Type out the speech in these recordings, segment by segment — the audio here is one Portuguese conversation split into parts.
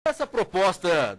Essa proposta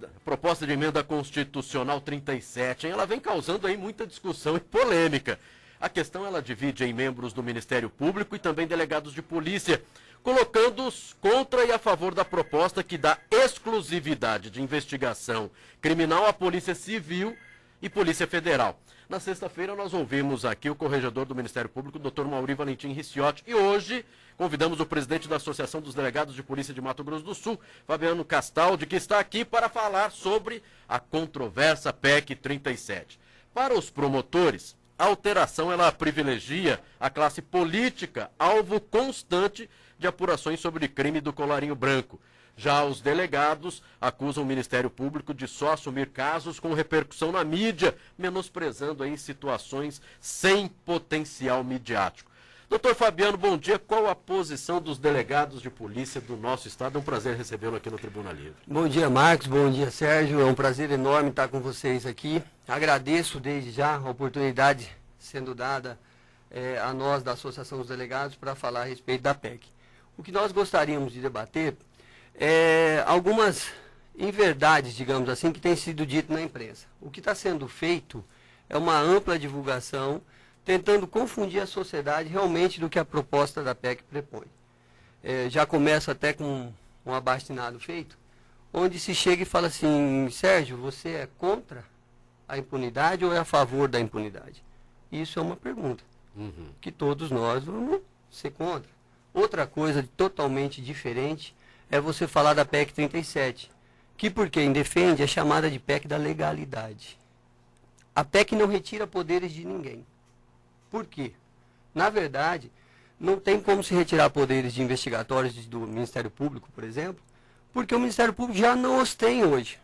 de emenda constitucional 37, ela vem causando aí muita discussão e polêmica. A questão ela divide em membros do Ministério Público e também delegados de polícia, colocando-os contra e a favor da proposta que dá exclusividade de investigação criminal à Polícia Civil e Polícia Federal. Na sexta-feira nós ouvimos aqui o corregedor do Ministério Público, Dr. Mauri Valentim Ricciotti, e hoje convidamos o presidente da Associação dos Delegados de Polícia de Mato Grosso do Sul, Fabiano Castaldi, que está aqui para falar sobre a controversa PEC 37. Para os promotores, a alteração ela privilegia a classe política, alvo constante de apurações sobre crime do colarinho branco. Já os delegados acusam o Ministério Público de só assumir casos com repercussão na mídia, menosprezando aí situações sem potencial midiático. Doutor Fabiano, bom dia. Qual a posição dos delegados de polícia do nosso estado? É um prazer recebê-lo aqui no Tribuna Livre. Bom dia, Marcos. Bom dia, Sérgio. É um prazer enorme estar com vocês aqui. Agradeço desde já a oportunidade sendo dada a nós da Associação dos Delegados para falar a respeito da PEC. O que nós gostaríamos de debater algumas inverdades, digamos assim, que tem sido dito na imprensa. O que está sendo feito é uma ampla divulgação, tentando confundir a sociedade realmente do que a proposta da PEC propõe. Já começa até com um abaixo-assinado feito, onde se chega e fala assim: Sérgio, você é contra a impunidade ou é a favor da impunidade? Isso é uma pergunta que todos nós vamos ser contra. Outra coisa totalmente diferente é você falar da PEC 37, que por quem defende é chamada de PEC da legalidade. A PEC não retira poderes de ninguém. Por quê? Na verdade, não tem como se retirar poderes de investigatórios do Ministério Público, por exemplo, porque o Ministério Público já não os tem hoje.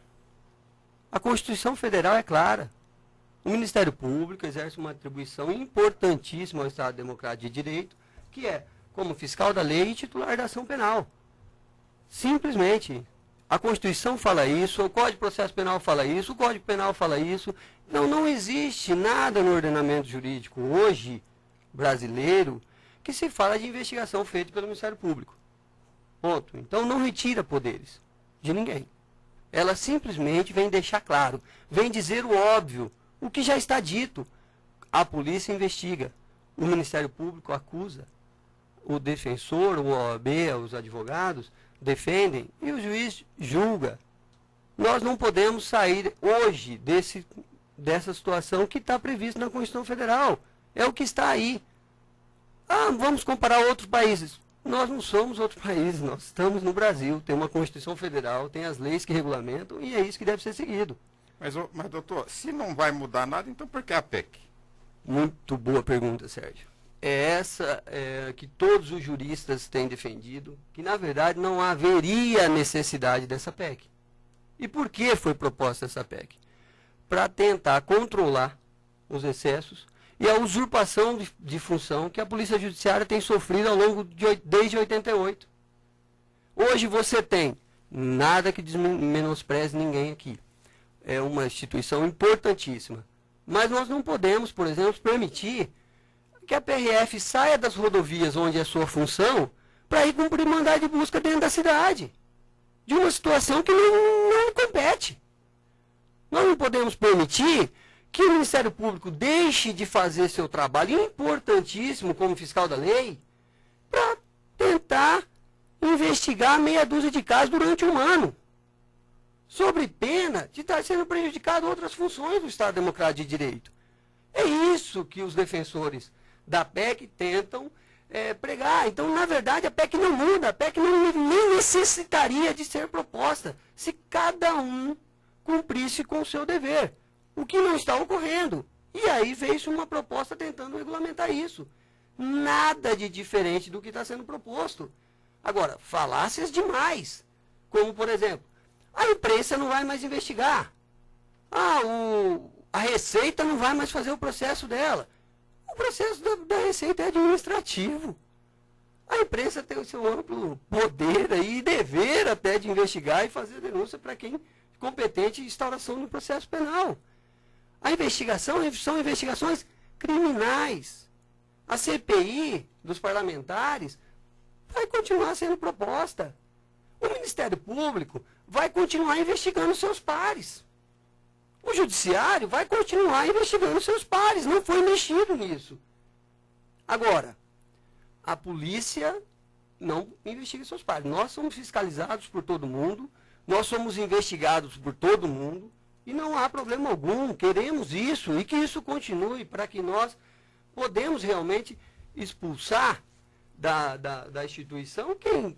A Constituição Federal é clara. O Ministério Público exerce uma atribuição importantíssima ao Estado Democrático de Direito, que é como fiscal da lei e titular da ação penal. Simplesmente. A Constituição fala isso, o Código de Processo Penal fala isso, o Código Penal fala isso. Não existe nada no ordenamento jurídico hoje, brasileiro, que se fala de investigação feita pelo Ministério Público. Ponto. Então não retira poderes de ninguém. Ela simplesmente vem deixar claro, vem dizer o óbvio, o que já está dito. A polícia investiga, o Ministério Público acusa, o defensor, o OAB, os advogados defendem e o juiz julga. Nós não podemos sair hoje dessa situação que está prevista na Constituição Federal. É o que está aí. Vamos comparar outros países. Nós não somos outros países, nós estamos no Brasil, tem uma Constituição Federal, tem as leis que regulamentam e é isso que deve ser seguido. Mas doutor, se não vai mudar nada, então por que a PEC? Muito boa pergunta, Sérgio. É essa que todos os juristas têm defendido, que na verdade não haveria necessidade dessa PEC. E por que foi proposta essa PEC? Para tentar controlar os excessos e a usurpação de função que a Polícia Judiciária tem sofrido ao longo desde 88. Hoje você tem, nada que menospreze ninguém aqui, é uma instituição importantíssima, mas nós não podemos, por exemplo, permitir que a PRF saia das rodovias onde é sua função para ir cumprir mandado de busca dentro da cidade, de uma situação que não compete. Nós não podemos permitir que o Ministério Público deixe de fazer seu trabalho importantíssimo como fiscal da lei para tentar investigar meia dúzia de casos durante um ano, sob pena de estar sendo prejudicado outras funções do Estado Democrático de Direito. É isso que os defensores da PEC tentam pregar. Então, na verdade, a PEC não muda, a PEC nem necessitaria de ser proposta se cada um cumprisse com o seu dever, o que não está ocorrendo. E aí veio-se uma proposta tentando regulamentar isso. Nada de diferente do que está sendo proposto. Agora, falácias demais, como, por exemplo, a imprensa não vai mais investigar, a Receita não vai mais fazer o processo dela. O processo da Receita é administrativo. A imprensa tem o seu amplo poder e dever até de investigar e fazer denúncia para quem é competente em instauração no processo penal. A investigação são investigações criminais. A CPI dos parlamentares vai continuar sendo proposta. O Ministério Público vai continuar investigando seus pares. O judiciário vai continuar investigando seus pares, não foi mexido nisso. Agora, a polícia não investiga seus pares. Nós somos fiscalizados por todo mundo, nós somos investigados por todo mundo, e não há problema algum, queremos isso, e que isso continue para que nós podemos realmente expulsar da instituição quem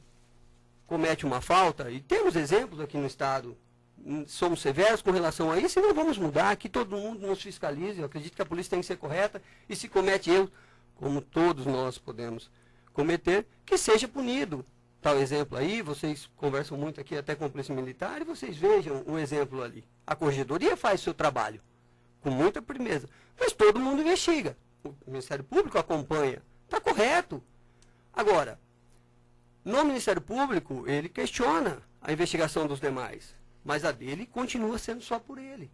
comete uma falta, e temos exemplos aqui no Estado, somos severos com relação a isso, e não vamos mudar, que todo mundo nos fiscalize. Eu acredito que a polícia tem que ser correta, e se comete erro, como todos nós podemos cometer, que seja punido. Tal exemplo aí, vocês conversam muito aqui até com a Polícia Militar, e vocês vejam o exemplo ali. A Corregedoria faz seu trabalho com muita firmeza, mas todo mundo investiga. O Ministério Público acompanha. Está correto. Agora, no Ministério Público, ele questiona a investigação dos demais, mas a dele continua sendo só por ele.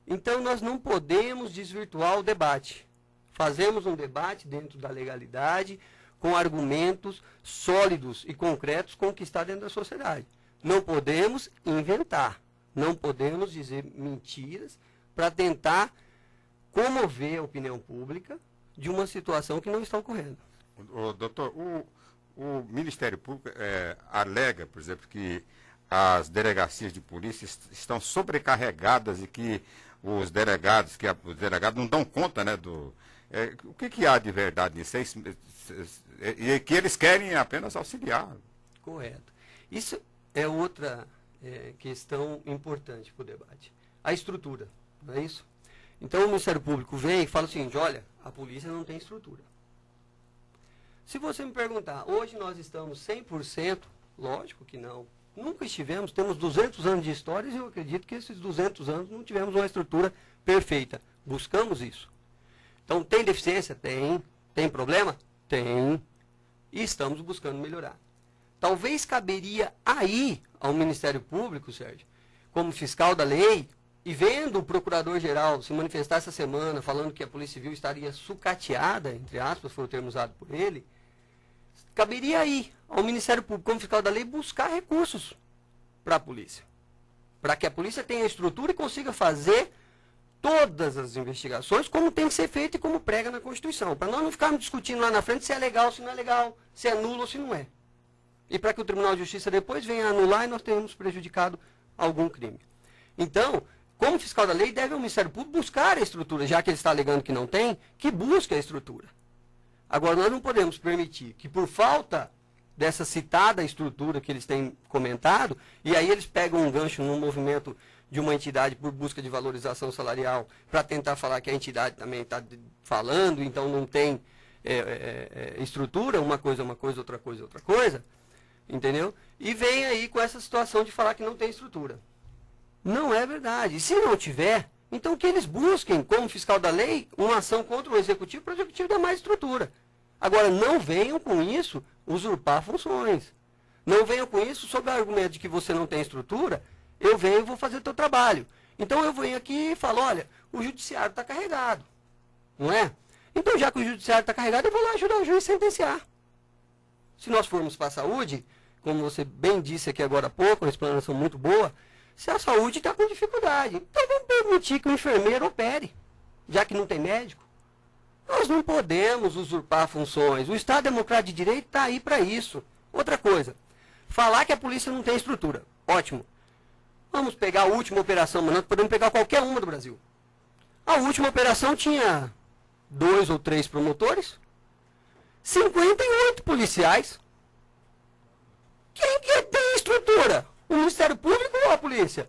Então, nós não podemos desvirtuar o debate. Fazemos um debate dentro da legalidade, com argumentos sólidos e concretos com o que está dentro da sociedade. Não podemos inventar, não podemos dizer mentiras para tentar comover a opinião pública de uma situação que não está ocorrendo. Doutor, o Ministério Público alega, por exemplo, que as delegacias de polícia estão sobrecarregadas e que os delegados não dão conta, né, o que há de verdade nisso? E que eles querem apenas auxiliar. Correto. Isso é outra questão importante para o debate. A estrutura, não é isso? Então o Ministério Público vem e fala o seguinte: olha, a polícia não tem estrutura. Se você me perguntar, hoje nós estamos 100%, lógico que não. Nunca estivemos, temos 200 anos de história e eu acredito que esses 200 anos não tivemos uma estrutura perfeita. Buscamos isso. Então, tem deficiência? Tem. Tem problema? Tem. E estamos buscando melhorar. Talvez caberia aí ao Ministério Público, Sérgio, como fiscal da lei, e vendo o Procurador-Geral se manifestar essa semana, falando que a Polícia Civil estaria sucateada, entre aspas, foi o termo usado por ele, caberia aí ao Ministério Público, como fiscal da lei, buscar recursos para a polícia. Para que a polícia tenha estrutura e consiga fazer todas as investigações como tem que ser feito e como prega na Constituição. Para nós não ficarmos discutindo lá na frente se é legal, se não é legal, se é nulo ou se não é. E para que o Tribunal de Justiça depois venha anular e nós tenhamos prejudicado algum crime. Então, como fiscal da lei, deve o Ministério Público buscar a estrutura, já que ele está alegando que não tem, que busque a estrutura. Agora, nós não podemos permitir que, por falta dessa citada estrutura que eles têm comentado, e aí eles pegam um gancho num movimento de uma entidade por busca de valorização salarial, para tentar falar que a entidade também está falando, então não tem estrutura, uma coisa, outra coisa, outra coisa, entendeu? E vem aí com essa situação de falar que não tem estrutura. Não é verdade. E se não tiver, então que eles busquem, como fiscal da lei, uma ação contra o Executivo para o Executivo dar mais estrutura. Agora, não venham com isso usurpar funções. Não venham com isso sob o argumento de que você não tem estrutura, eu venho e vou fazer o teu trabalho. Então eu venho aqui e falo, olha, o judiciário está carregado. Não é? Então, já que o judiciário está carregado, eu vou lá ajudar o juiz a sentenciar. Se nós formos para a saúde, como você bem disse aqui agora há pouco, uma explanação muito boa, se a saúde está com dificuldade, então vamos permitir que o enfermeiro opere, já que não tem médico. Nós não podemos usurpar funções. O Estado Democrático de Direito está aí para isso. Outra coisa, falar que a polícia não tem estrutura. Ótimo. Vamos pegar a última operação, mas nós podemos pegar qualquer uma do Brasil. A última operação tinha 2 ou 3 promotores, 58 policiais. Quem que tem estrutura? O Ministério Público ou a polícia?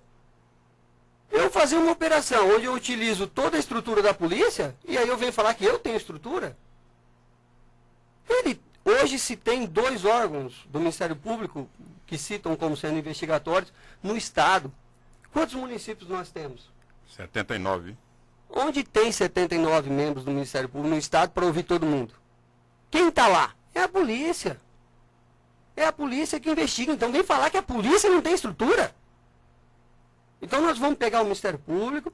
Eu fazer uma operação onde eu utilizo toda a estrutura da polícia, e aí eu venho falar que eu tenho estrutura? Hoje se tem 2 órgãos do Ministério Público que citam como sendo investigatórios no Estado. Quantos municípios nós temos? 79. Onde tem 79 membros do Ministério Público no Estado para ouvir todo mundo? Quem está lá? É a polícia. É a polícia que investiga. Então vem falar que a polícia não tem estrutura? Então nós vamos pegar o Ministério Público,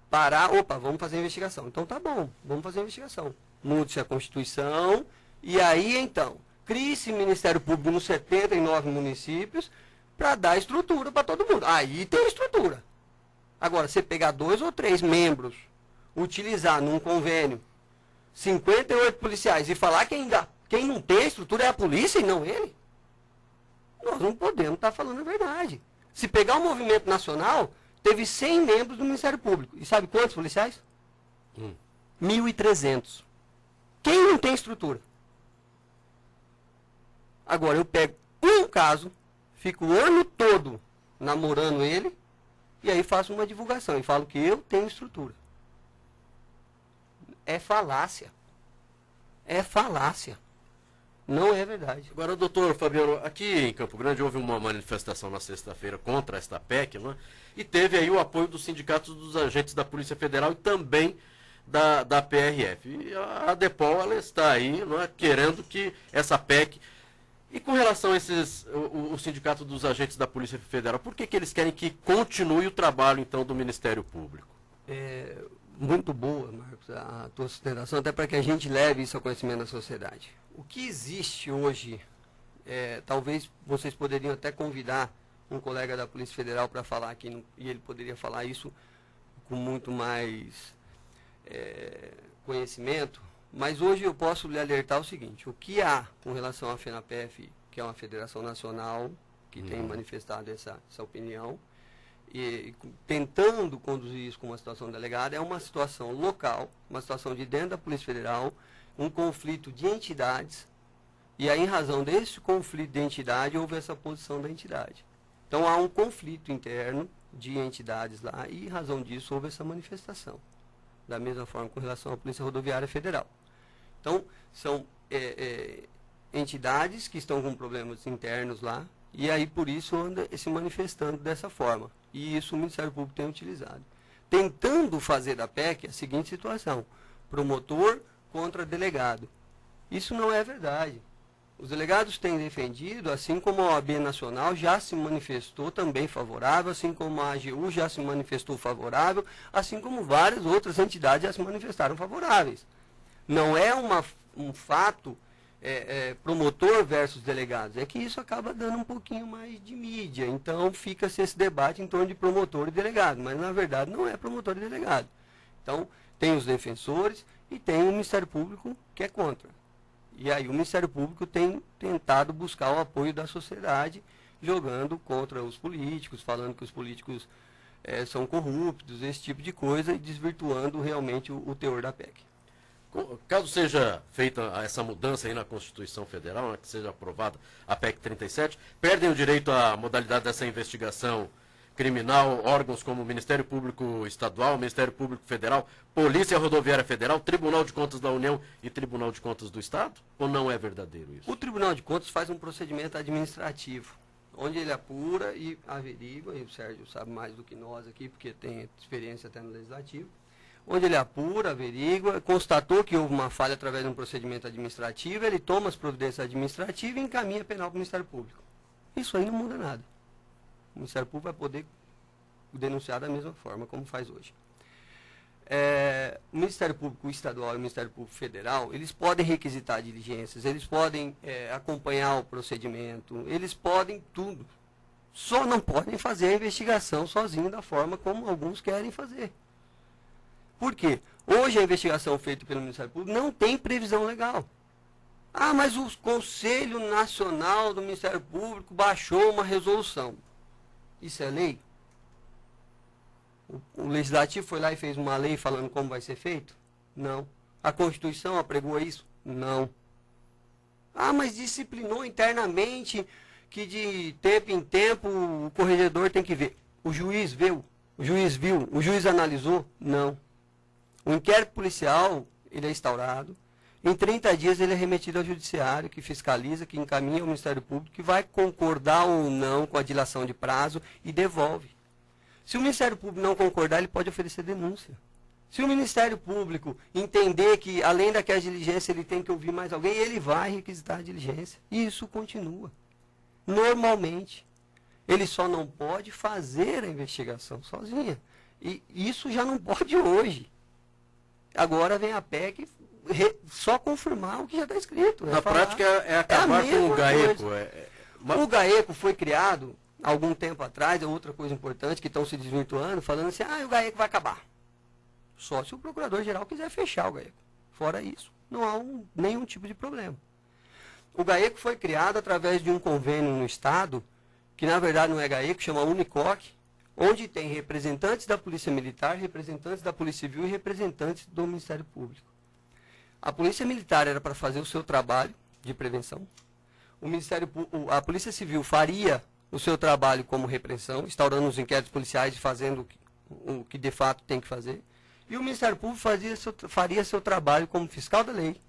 parar, vamos fazer a investigação. Então tá bom, vamos fazer a investigação. Mude-se a Constituição, e aí então, crie-se Ministério Público nos 79 municípios, para dar estrutura para todo mundo. Aí tem estrutura. Agora, você pegar 2 ou 3 membros, utilizar num convênio 58 policiais e falar que ainda quem não tem estrutura é a polícia e não ele, nós não podemos estar falando a verdade. Se pegar o movimento nacional, teve 100 membros do Ministério Público. E sabe quantos policiais? 1.300. Quem não tem estrutura? Agora, eu pego um caso, fico o ano todo namorando ele, e aí faço uma divulgação e falo que eu tenho estrutura. É falácia. É falácia. Não é verdade. Agora, doutor Fabiano, aqui em Campo Grande houve uma manifestação na sexta-feira contra esta PEC, não é? E teve aí o apoio dos sindicatos dos agentes da Polícia Federal e também da PRF. E a ADEPOL, ela está aí, não é, querendo que essa PEC... E com relação a o sindicato dos agentes da Polícia Federal, por que eles querem que continue o trabalho, então, do Ministério Público? Muito boa, Marcos, a tua sustentação, até para que a gente leve isso ao conhecimento da sociedade. O que existe hoje, talvez vocês poderiam até convidar um colega da Polícia Federal para falar aqui, e ele poderia falar isso com muito mais conhecimento, mas hoje eu posso lhe alertar o seguinte: o que há com relação à FENAPEF, que é uma federação nacional, que tem manifestado essa opinião, e tentando conduzir isso com uma situação delegada, é uma situação local, uma situação de dentro da Polícia Federal, um conflito de entidades, e aí, em razão desse conflito de entidade, houve essa posição da entidade. Então, há um conflito interno de entidades lá, e, em razão disso, houve essa manifestação. Da mesma forma com relação à Polícia Rodoviária Federal. Então, são entidades que estão com problemas internos lá, e aí, por isso, anda se manifestando dessa forma. E isso o Ministério Público tem utilizado. Tentando fazer da PEC a seguinte situação: promotor contra delegado. Isso não é verdade. Os delegados têm defendido, assim como a OAB Nacional já se manifestou também favorável, assim como a AGU já se manifestou favorável, assim como várias outras entidades já se manifestaram favoráveis. Não é um fato promotor versus delegados, é que isso acaba dando um pouquinho mais de mídia, então fica-se esse debate em torno de promotor e delegado, mas na verdade não é promotor e delegado. Então tem os defensores e tem o Ministério Público que é contra. E aí o Ministério Público tem tentado buscar o apoio da sociedade, jogando contra os políticos, falando que os políticos são corruptos, esse tipo de coisa, e desvirtuando realmente o teor da PEC. Caso seja feita essa mudança aí na Constituição Federal, né, que seja aprovada a PEC 37, perdem o direito à modalidade dessa investigação criminal órgãos como o Ministério Público Estadual, Ministério Público Federal, Polícia Rodoviária Federal, Tribunal de Contas da União e Tribunal de Contas do Estado? Ou não é verdadeiro isso? O Tribunal de Contas faz um procedimento administrativo, onde ele apura e averigua, e o Sérgio sabe mais do que nós aqui, porque tem experiência até no Legislativo, onde ele apura, averigua, constatou que houve uma falha através de um procedimento administrativo, ele toma as providências administrativas e encaminha penal para o Ministério Público. Isso aí não muda nada. O Ministério Público vai poder denunciar da mesma forma como faz hoje. O Ministério Público Estadual e o Ministério Público Federal, eles podem requisitar diligências, eles podem acompanhar o procedimento, eles podem tudo. Só não podem fazer a investigação sozinho da forma como alguns querem fazer. Por quê? Hoje a investigação feita pelo Ministério Público não tem previsão legal. Ah, mas o Conselho Nacional do Ministério Público baixou uma resolução. Isso é lei? O Legislativo foi lá e fez uma lei falando como vai ser feito? Não. A Constituição apregou isso? Não. Ah, mas disciplinou internamente que de tempo em tempo o corregedor tem que ver. O juiz viu? O juiz viu? O juiz analisou? Não. O inquérito policial, ele é instaurado. Em 30 dias ele é remetido ao judiciário, que fiscaliza, que encaminha ao Ministério Público, que vai concordar ou não com a dilação de prazo e devolve. Se o Ministério Público não concordar, ele pode oferecer denúncia. Se o Ministério Público entender que, além daquela diligência, ele tem que ouvir mais alguém, ele vai requisitar a diligência. E isso continua. Normalmente. Ele só não pode fazer a investigação sozinha. E isso já não pode hoje. Agora vem a PEC só confirmar o que já está escrito. Na prática é acabar com o GAECO. O GAECO foi criado algum tempo atrás, é outra coisa importante, que estão se desvirtuando, falando assim, o GAECO vai acabar. Só se o procurador-geral quiser fechar o GAECO. Fora isso, não há nenhum tipo de problema. O GAECO foi criado através de um convênio no Estado, que na verdade não é GAECO, chama Unicoc, onde tem representantes da Polícia Militar, representantes da Polícia Civil e representantes do Ministério Público. A Polícia Militar era para fazer o seu trabalho de prevenção. A Polícia Civil faria o seu trabalho como repressão, instaurando os inquéritos policiais e fazendo o que de fato tem que fazer. E o Ministério Público faria seu trabalho como fiscal da lei,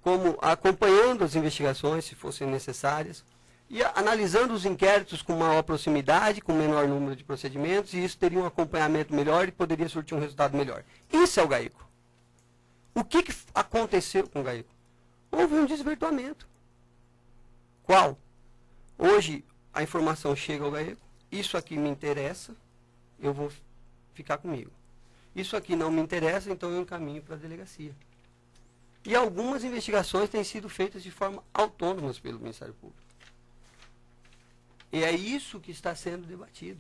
como acompanhando as investigações, se fossem necessárias, e analisando os inquéritos com maior proximidade, com menor número de procedimentos, e isso teria um acompanhamento melhor e poderia surtir um resultado melhor. Isso é o GAECO. O que aconteceu com o GAECO? Houve um desvirtuamento. Qual? Hoje a informação chega ao GAECO, isso aqui me interessa, eu vou ficar comigo. Isso aqui não me interessa, então eu encaminho para a delegacia. E algumas investigações têm sido feitas de forma autônoma pelo Ministério Público. E é isso que está sendo debatido.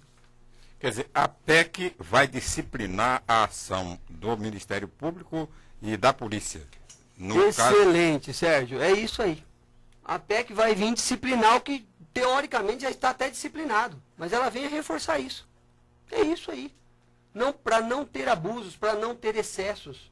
Quer dizer, a PEC vai disciplinar a ação do Ministério Público e da polícia. Excelente, Sérgio. É isso aí. A PEC vai vir disciplinar o que, teoricamente, já está até disciplinado. Mas ela vem a reforçar isso. É isso aí. Para não ter abusos, para não ter excessos.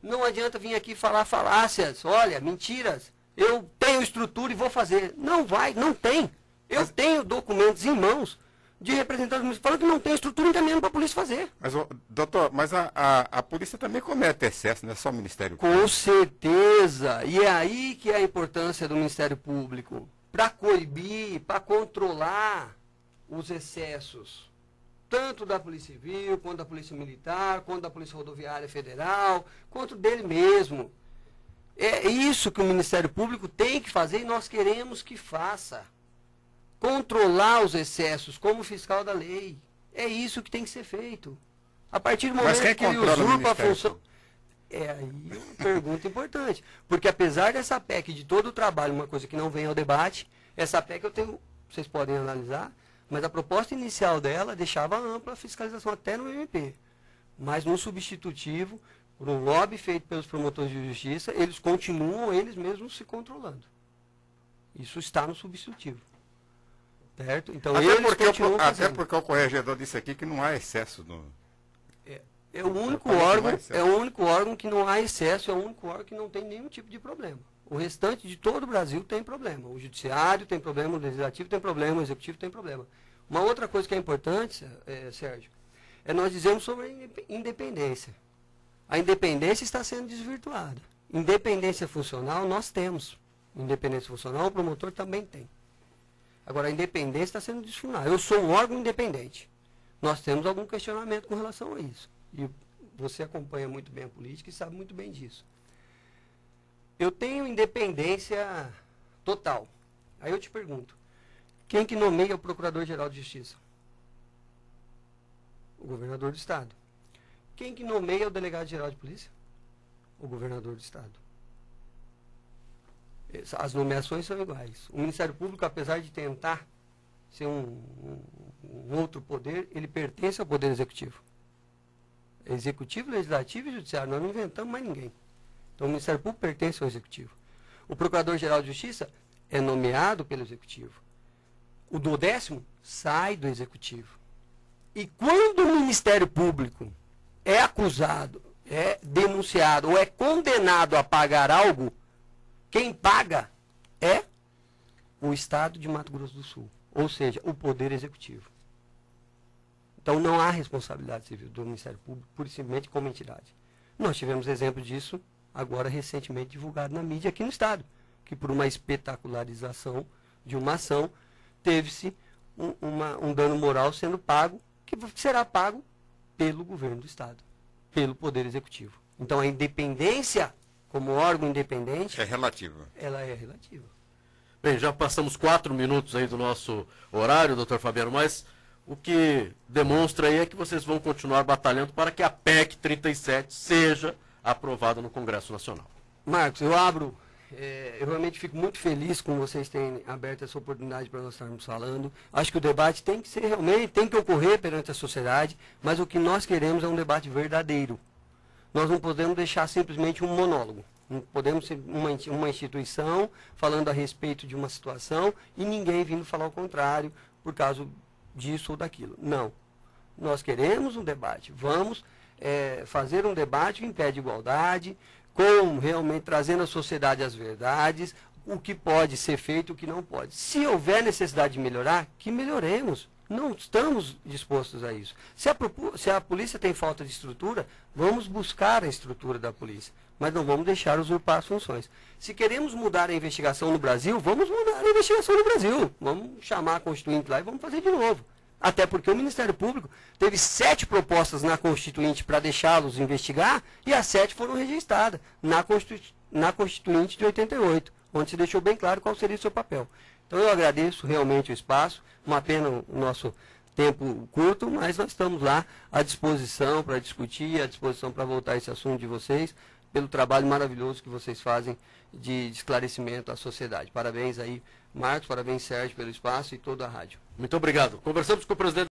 Não adianta vir aqui falar falácias. Olha, mentiras. Eu tenho estrutura e vou fazer. Não vai, não tem. Eu tenho documentos em mãos de representantes falando que não tem estrutura encaminhando para a polícia fazer. Mas, doutor, a polícia também comete excesso, não é só o Ministério Público. Com certeza. E é aí que é a importância do Ministério Público. Para coibir, para controlar os excessos. Tanto da Polícia Civil, quanto da Polícia Militar, quanto da Polícia Rodoviária Federal, quanto dele mesmo. É isso que o Ministério Público tem que fazer e nós queremos que faça. Controlar os excessos como fiscal da lei. É isso que tem que ser feito. A partir do momento que ele usurpa a função... É aí uma pergunta importante. Porque apesar dessa PEC, de todo o trabalho, uma coisa que não vem ao debate, essa PEC vocês podem analisar, mas a proposta inicial dela deixava ampla a fiscalização até no MP. Mas no substitutivo, por um lobby feito pelos promotores de justiça, eles continuam eles mesmos se controlando. Isso está no substitutivo. Certo? Então, até porque o corregedor disse aqui que não há excesso no... É o único órgão que não há excesso, é o único órgão que não tem nenhum tipo de problema. O restante de todo o Brasil tem problema. O judiciário tem problema, o legislativo tem problema, o executivo tem problema. Uma outra coisa que é importante, Sérgio, é nós dizermos sobre a independência. A independência está sendo desvirtuada. Independência funcional nós temos. Independência funcional o promotor também tem. Agora, a independência está sendo desfuncionada. Eu sou um órgão independente. Nós temos algum questionamento com relação a isso. E você acompanha muito bem a política e sabe muito bem disso. Eu tenho independência total. Aí eu te pergunto, quem que nomeia o Procurador-Geral de Justiça? O governador do Estado. Quem que nomeia o Delegado-Geral de Polícia? O governador do Estado. As nomeações são iguais. O Ministério Público, apesar de tentar ser um outro poder, ele pertence ao Poder Executivo. Executivo, Legislativo e Judiciário. Nós não inventamos mais ninguém. Então, o Ministério Público pertence ao Executivo. O Procurador-Geral de Justiça é nomeado pelo Executivo. O do 10º sai do Executivo. E quando o Ministério Público é acusado, é denunciado ou é condenado a pagar algo, quem paga é o Estado de Mato Grosso do Sul, ou seja, o Poder Executivo. Então não há responsabilidade civil do Ministério Público, pura e simplesmente como entidade. Nós tivemos exemplo disso agora recentemente divulgado na mídia aqui no Estado, que por uma espetacularização de uma ação, teve-se um dano moral sendo pago, que será pago pelo governo do Estado, pelo Poder Executivo. Então a independência, como órgão independente... É relativa. Ela é relativa. Bem, já passamos 4 minutos aí do nosso horário, doutor Fabiano, mas o que demonstra aí é que vocês vão continuar batalhando para que a PEC 37 seja aprovada no Congresso Nacional. Marcos, eu abro eu realmente fico muito feliz com vocês terem aberto essa oportunidade para nós estarmos falando. Acho que o debate tem que ser realmente, tem que ocorrer perante a sociedade, mas o que nós queremos é um debate verdadeiro. Nós não podemos deixar simplesmente um monólogo. Não podemos ser uma instituição falando a respeito de uma situação e ninguém vindo falar o contrário por causa disso ou daquilo. Não. Nós queremos um debate. Vamos fazer um debate em pé de igualdade, com realmente trazendo à sociedade as verdades, o que pode ser feito e o que não pode. Se houver necessidade de melhorar, que melhoremos. Não estamos dispostos a isso. Se a polícia tem falta de estrutura, vamos buscar a estrutura da polícia, mas não vamos deixar usurpar as funções. Se queremos mudar a investigação no Brasil, vamos mudar a investigação no Brasil. Vamos chamar a Constituinte lá e vamos fazer de novo. Até porque o Ministério Público teve 7 propostas na Constituinte para deixá-los investigar e as 7 foram registradas na Constituinte de 88, onde se deixou bem claro qual seria o seu papel. Então eu agradeço realmente o espaço, uma pena o nosso tempo curto, mas nós estamos lá à disposição para discutir, à disposição para voltar a esse assunto de vocês, pelo trabalho maravilhoso que vocês fazem de esclarecimento à sociedade. Parabéns aí, Marcos, parabéns, Sérgio, pelo espaço e toda a rádio. Muito obrigado. Conversamos com o presidente